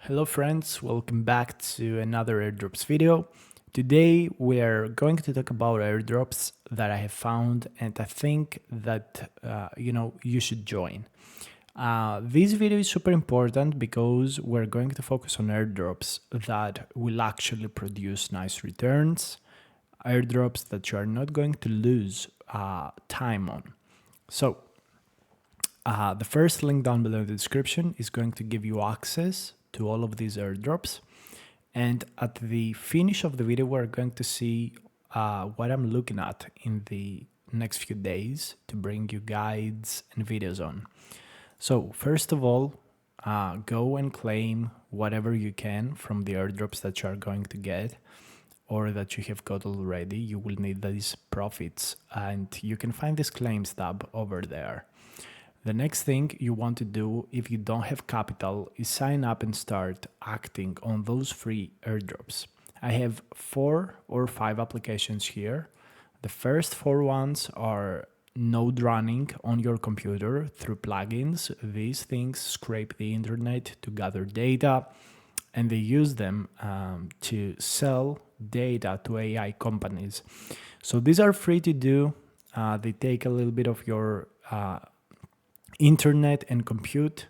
Hello friends, welcome back to another airdrops video. Today we're going to talk about airdrops that I have found and I think that you should join. This video is super important because we're going to focus on airdrops that will actually produce nice returns, airdrops that you are not going to lose time on. So the first link down below in the description is going to give you access to all of these airdrops. And at the finish of the video, we're going to see what I'm looking at in the next few days to bring you guides and videos on. So first of all, go and claim whatever you can from the airdrops that you are going to get or that you have got already. You will need these profits and you can find this claims tab over there. The next thing you want to do if you don't have capital is sign up and start acting on those free airdrops. I have 4 or 5 applications here. The first 4 ones are node running on your computer through plugins. These things scrape the internet to gather data and they use them to sell data to AI companies. So these are free to do. They take a little bit of your internet and compute,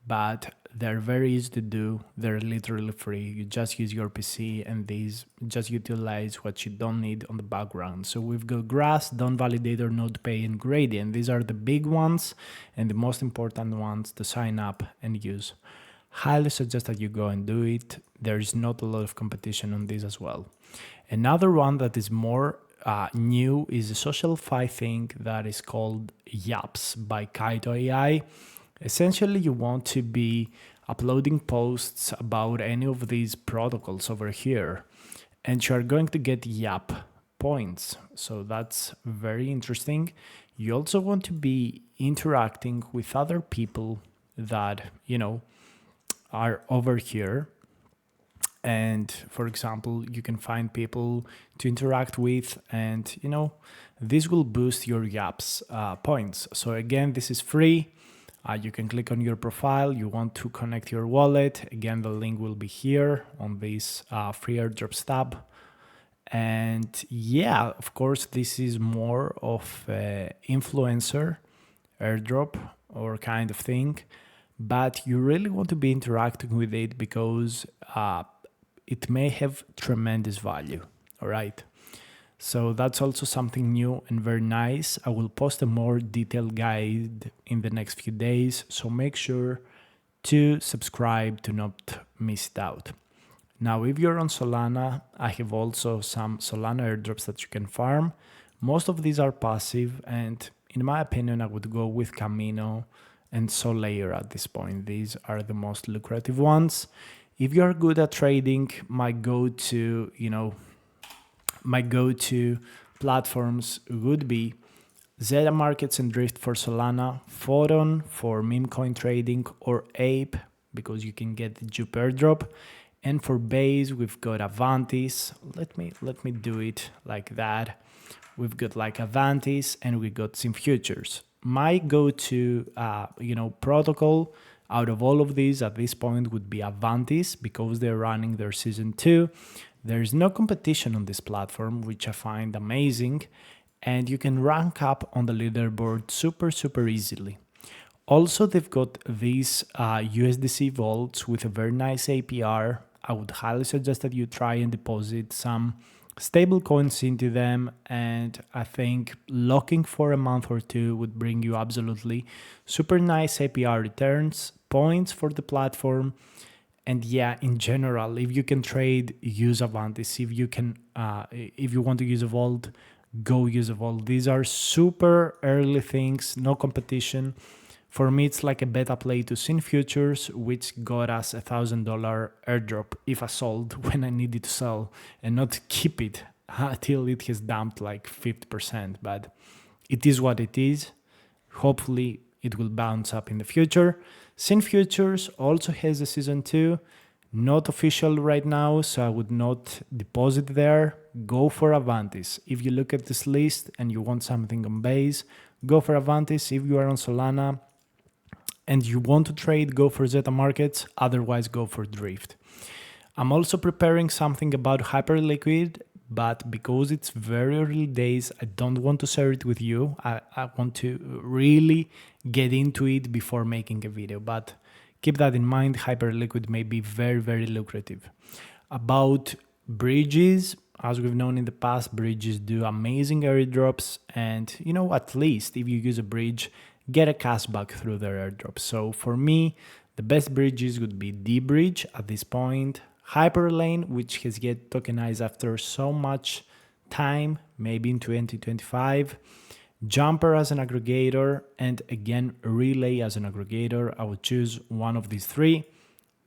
but they're very easy to do. They're literally free. You just use your PC and these just utilize what you don't need on the background. So we've got Grass, Dawn Validator, NodePay, and Gradient. These are the big ones and the most important ones to sign up and use. Highly suggest that you go and do it. There is not a lot of competition on this as well. Another one that is more new is a social fi thing that is called Yaps by Kaito AI. Essentially, you want to be uploading posts about any of these protocols over here, and you are going to get Yap points. So that's very interesting. You also want to be interacting with other people that, are over here. And for example, you can find people to interact with and this will boost your Yaps points. So again, this is free. You can click on your profile. You want to connect your wallet. Again, the link will be here on this free airdrops tab. And yeah, of course, this is more of an influencer airdrop or kind of thing, but you really want to be interacting with it because it may have tremendous value. All right. So that's also something new and very nice. I will post a more detailed guide in the next few days. So make sure to subscribe to not miss it out. Now, if you're on Solana, I have also some Solana airdrops that you can farm. Most of these are passive. And in my opinion, I would go with Camino and Solayer at this point. These are the most lucrative ones. If you're good at trading, my go-to platforms would be Zeta Markets and Drift for Solana, Photon for meme coin trading, or Ape because you can get the Jupe airdrop. And for Base, we've got Avantis. Let me do it like that. We've got like Avantis and we got Sim Futures. My go-to protocol out of all of these at this point would be Avantis because they're running their season 2. There's no competition on this platform, which I find amazing, and you can rank up on the leaderboard super easily. Also, they've got these USDC vaults with a very nice APR. I would highly suggest that you try and deposit some stable coins into them, and I think locking for a month or 2 would bring you absolutely super nice APR returns, points for the platform. And yeah, in general, if you can trade, use Avantis. If you want to use a vault, go use a vault. These are super early things, no competition. For me, it's like a beta play to Sin Futures, which got us $1,000 airdrop if I sold when I needed to sell and not keep it until it has dumped like 50%. But it is what it is. Hopefully, it will bounce up in the future. Sin Futures also has a season 2, not official right now, so I would not deposit there. Go for Avantis. If you look at this list and you want something on base, go for Avantis. If you are on Solana, and you want to trade, go for Zeta Markets, otherwise go for Drift. I'm also preparing something about Hyperliquid, but because it's very early days, I don't want to share it with you. I want to really get into it before making a video, but keep that in mind. Hyperliquid may be very, very lucrative. About bridges, as we've known in the past, bridges do amazing airdrops, and at least if you use a bridge, get a cashback through their airdrops. So for me, the best bridges would be D-Bridge at this point, Hyperlane, which has get tokenized after so much time, maybe in 2025, Jumper as an aggregator, and again, Relay as an aggregator. I would choose one of these three.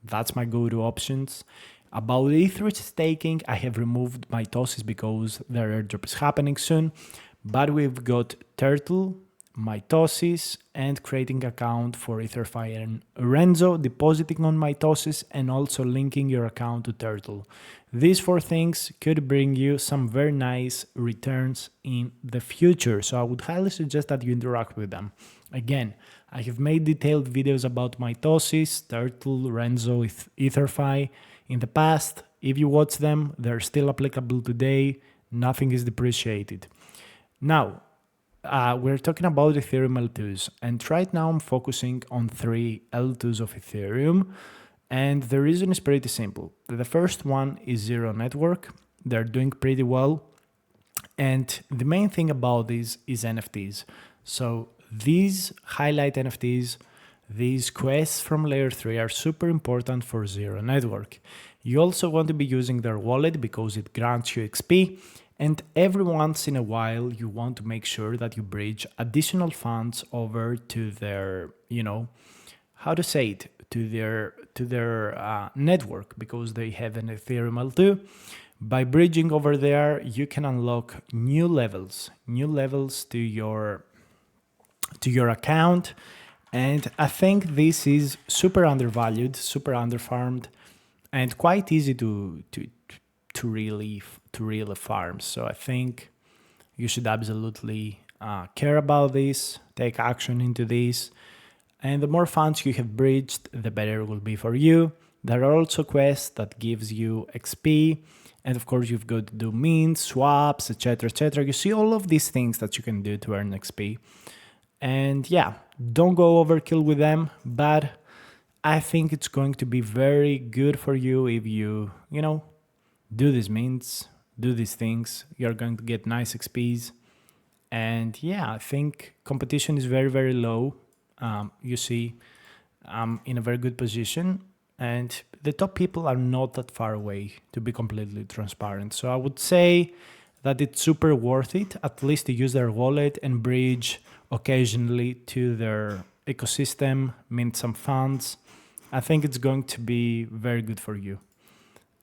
That's my go-to options. About Ether staking, I have removed mitosis because their airdrop is happening soon, but we've got Turtle, mitosis, and creating account for EtherFi and Renzo, depositing on mitosis, and also linking your account to Turtle. These four things could bring you some very nice returns in the future, so I would highly suggest that you interact with them. Again, I have made detailed videos about mitosis, Turtle, Renzo, EtherFi in the past. If you watch them, they're still applicable today. Nothing is depreciated. Now, we're talking about Ethereum L2s, and right now I'm focusing on 3 L2s of Ethereum, and the reason is pretty simple. The first one is Zero Network. They're doing pretty well, and the main thing about this is NFTs. So these highlight NFTs, these quests from layer 3 are super important for Zero Network. You also want to be using their wallet because it grants you XP, and every once in a while you want to make sure that you bridge additional funds over to their, how to say it, to their network, because they have an Ethereum L2. By bridging over there, you can unlock new levels to your account. And I think this is super undervalued, super underfarmed, and quite easy to really farm. So I think you should absolutely care about this, take action into this, and the more funds you have bridged, the better it will be for you. There are also quests that gives you XP, and of course you've got to do mints, swaps, etc, etc. You see all of these things that you can do to earn XP. And yeah, don't go overkill with them, but I think it's going to be very good for you if you, do these mints, do these things. You're going to get nice XPs. And yeah, I think competition is very, very low. You see, I'm in a very good position, and the top people are not that far away, to be completely transparent. So I would say that it's super worth it, at least to use their wallet and bridge occasionally to their ecosystem, mint some funds. I think it's going to be very good for you.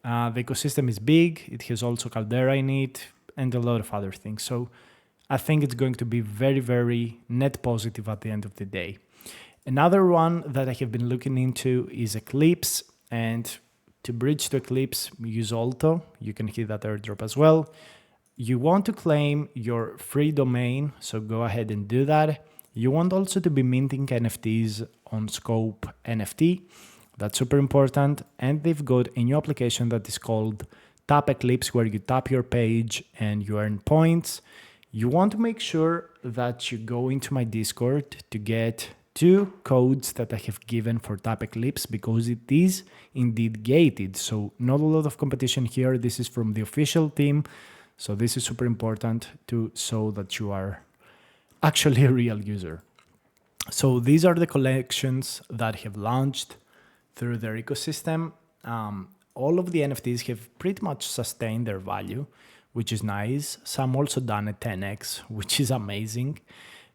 The ecosystem is big, it has also Caldera in it, and a lot of other things. So I think it's going to be very, very net positive at the end of the day. Another one that I have been looking into is Eclipse, and to bridge to Eclipse, use Alto. You can hit that airdrop as well. You want to claim your free domain, so go ahead and do that. You want also to be minting NFTs on Scope NFT. That's super important. And they've got a new application that is called Tap Eclipse, where you tap your page and you earn points. You want to make sure that you go into my Discord to get 2 codes that I have given for Tap Eclipse, because it is indeed gated. So not a lot of competition here. This is from the official team. So this is super important to show that you are actually a real user. So these are the collections that have launched through their ecosystem. All of the NFTs have pretty much sustained their value, which is nice. Some also done a 10x, which is amazing.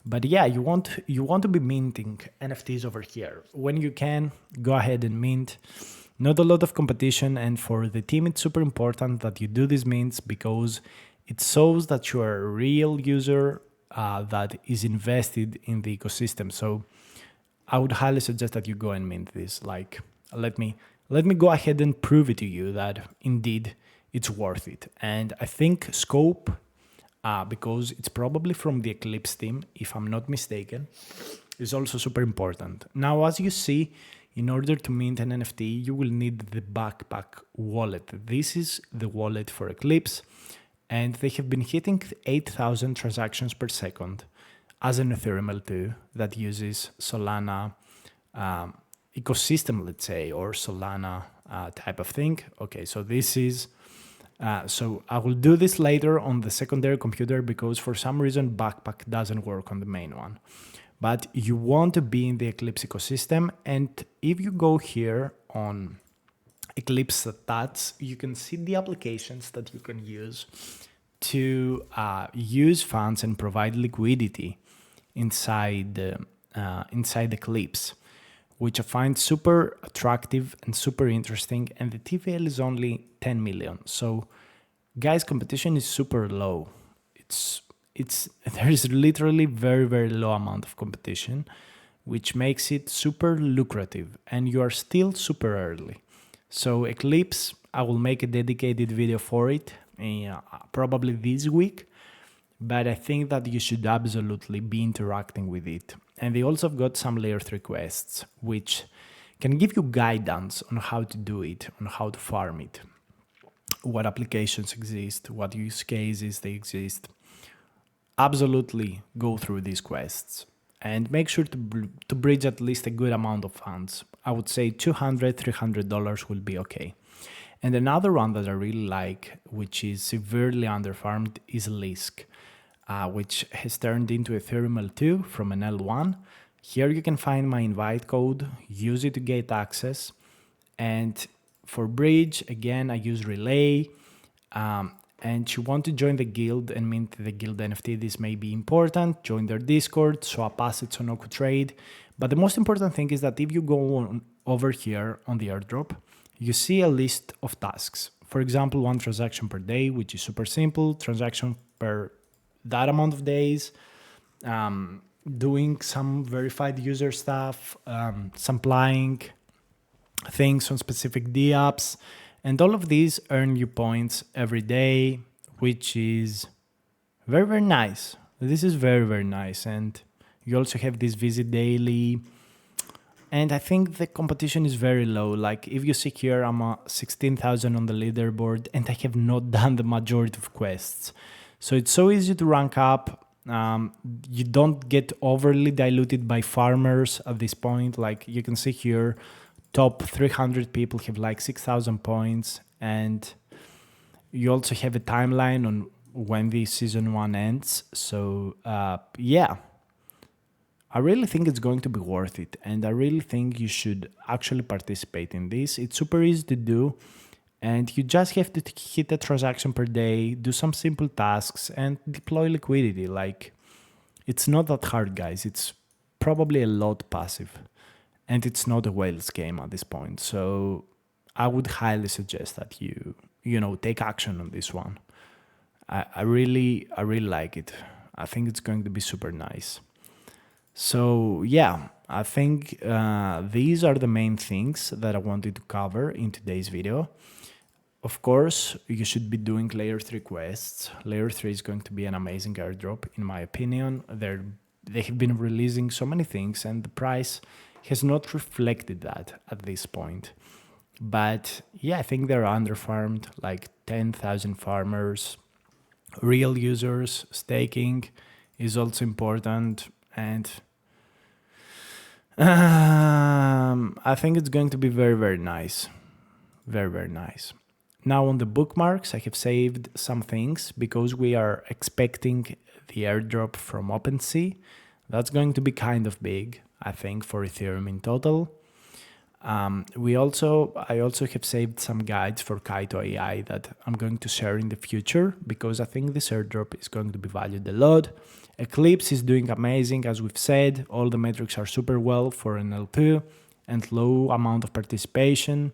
But yeah, you want to be minting NFTs over here. When you can, go ahead and mint. Not a lot of competition, and for the team it's super important that you do these mints, because it shows that you are a real user that is invested in the ecosystem. So I would highly suggest that you go and mint this. Like, let me go ahead and prove it to you that indeed it's worth it. And I think Scope, because it's probably from the Eclipse team, if I'm not mistaken, is also super important. Now, as you see, in order to mint an NFT, you will need the backpack wallet. This is the wallet for Eclipse, and they have been hitting 8,000 transactions per second as an Ethereum L2 that uses Solana ecosystem, let's say, or Solana type of thing. Okay, so this is, so I will do this later on the secondary computer because for some reason Backpack doesn't work on the main one. But you want to be in the Eclipse ecosystem, and if you go here on Eclipse stats, you can see the applications that you can use to use funds and provide liquidity inside Eclipse, which I find super attractive and super interesting. And the TVL is only 10 million. So, guys, competition is super low. There is literally very low amount of competition, which makes it super lucrative, and you are still super early. So Eclipse, I will make a dedicated video for it, probably this week, but I think that you should absolutely be interacting with it. And they also have got some layer 3 quests, which can give you guidance on how to do it, on how to farm it, what applications exist, what use cases they exist. Absolutely go through these quests and make sure to bridge at least a good amount of funds. I would say $200, $300 will be okay. And another one that I really like, which is severely underfarmed, is Lisk, which has turned into Ethereum L2 from an L1. Here you can find my invite code, use it to get access. And for bridge, again, I use Relay. And you want to join the guild and mint the guild NFT, this may be important. Join their Discord, swap assets on OkuTrade. But the most important thing is that if you go on over here on the airdrop, you see a list of tasks. For example, 1 transaction per day, which is super simple, transaction per that amount of days, doing some verified user stuff, supplying things on specific DApps. And all of these earn you points every day, which is very nice. This is very nice. And you also have this visit daily. And I think the competition is very low. Like if you see here, I'm 16,000 on the leaderboard and I have not done the majority of quests. So it's so easy to rank up. You don't get overly diluted by farmers at this point. Like you can see here, top 300 people have like 6,000 points, and you also have a timeline on when the season 1 ends. So yeah, I really think it's going to be worth it, and I really think you should actually participate in this. It's super easy to do, and you just have to hit a transaction per day, do some simple tasks, and deploy liquidity. Like, it's not that hard, guys. It's probably a lot passive. And it's not a whales game at this point. So I would highly suggest that you take action on this one. I really like it. I think it's going to be super nice. So yeah, I think these are the main things that I wanted to cover in today's video. Of course, you should be doing layer 3 quests. Layer 3 is going to be an amazing airdrop, in my opinion. They have been releasing so many things, and the price has not reflected that at this point. But yeah, I think they're underfarmed, like 10,000 farmers, real users, staking is also important. And I think it's going to be very nice. Very nice. Now on the bookmarks, I have saved some things because we are expecting the airdrop from OpenSea. That's going to be kind of big, I think, for Ethereum in total. I also have saved some guides for Kaito AI that I'm going to share in the future because I think this airdrop is going to be valued a lot. Eclipse is doing amazing, as we've said. All the metrics are super well for an L2 and low amount of participation.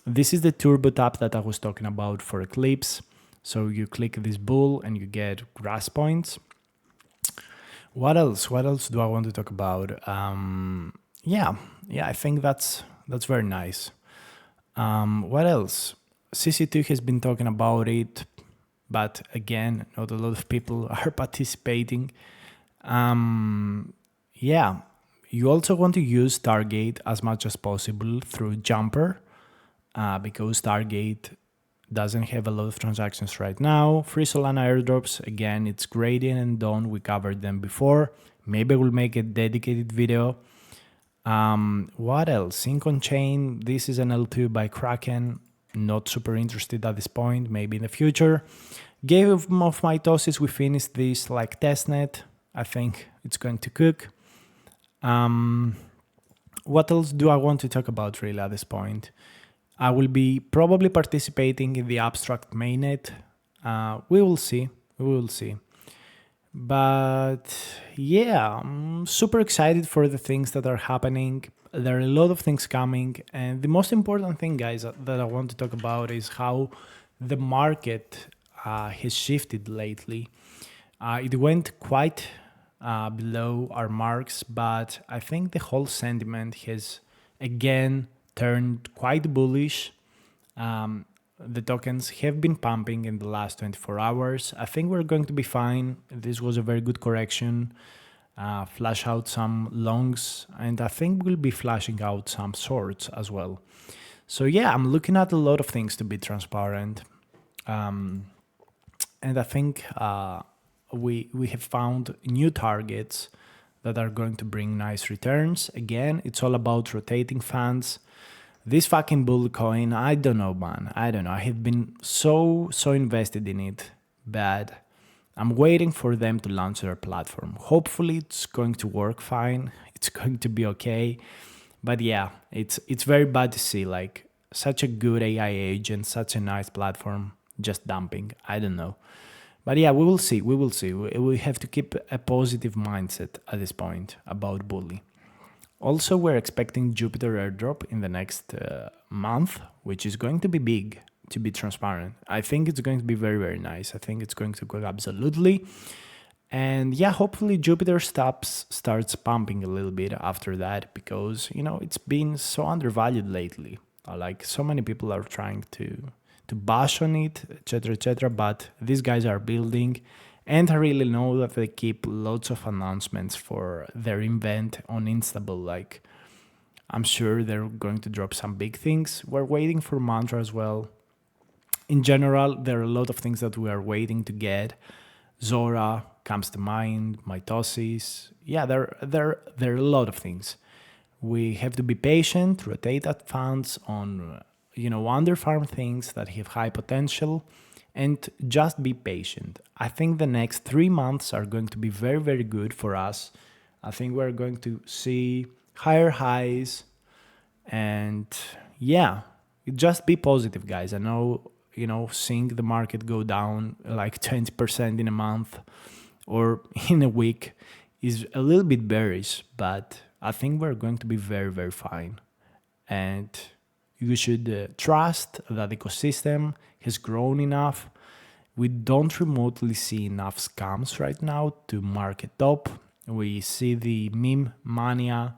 This is the turbo tap that I was talking about for Eclipse. So you click this bull and you get grass points. What else do I want to talk about? Yeah, I think that's very nice. What else? CC2 has been talking about it, but again, not a lot of people are participating. Yeah, You also want to use Target as much as possible through Jumper, because Target doesn't have a lot of transactions right now. Free Solana airdrops, again, it's gradient and dawn. We covered them before. Maybe we'll make a dedicated video. What else? Sync on chain. This is an L2 by Kraken. Not super interested at this point. Maybe in the future. Game of Mitosis. We finished this like testnet. I think it's going to cook. What else do I want to talk about really at this point? I will be probably participating in the abstract mainnet. We will see. We will see. But yeah, I'm super excited for the things that are happening. There are a lot of things coming. And the most important thing, guys, that I want to talk about is how the market has shifted lately. It went quite below our marks, but I think the whole sentiment has again turned quite bullish. The tokens have been pumping in the last 24 hours. I think we're going to be fine. This was a very good correction. Flash out some longs, and I think we'll be flashing out some shorts as well. So yeah, I'm looking at a lot of things to be transparent. And I think we have found new targets that are going to bring nice returns. Again, it's all about rotating funds. This fucking bull coin, I don't know, man. I don't know. I have been so invested in it, but I'm waiting for them to launch their platform. Hopefully it's going to work fine. It's going to be okay. But yeah, it's very bad to see like such a good AI agent, such a nice platform just dumping. I don't know. But yeah, we will see. We will see. We have to keep a positive mindset at this point about bully. Also, we're expecting Jupiter airdrop in the next month, which is going to be big, to be transparent. I think it's going to be very nice. I think it's going to go absolutely. And yeah, hopefully Jupiter starts pumping a little bit after that, because, you know, it's been so undervalued lately. Like so many people are trying to bash on it, etc., but these guys are building. And I really know that they keep lots of announcements for their event on Instable. Like, I'm sure they're going to drop some big things. We're waiting for Mantra as well. In general, there are a lot of things that we are waiting to get. Zora comes to mind, Mitosis. Yeah, there are a lot of things. We have to be patient, rotate that funds on, underfarm things that have high potential, and just be patient. I think the next 3 months are going to be very good for us. I think we're going to see higher highs, and yeah, just be positive, guys. I know, seeing the market go down like 20% in a month or in a week is a little bit bearish, but I think we're going to be very fine. And you should trust that the ecosystem has grown enough. We don't remotely see enough scams right now to market top. We see the meme mania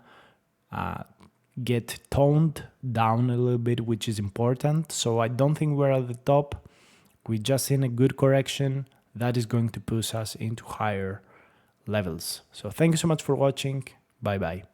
get toned down a little bit, which is important. So I don't think we're at the top. We just seen a good correction that is going to push us into higher levels. So thank you so much for watching. Bye bye.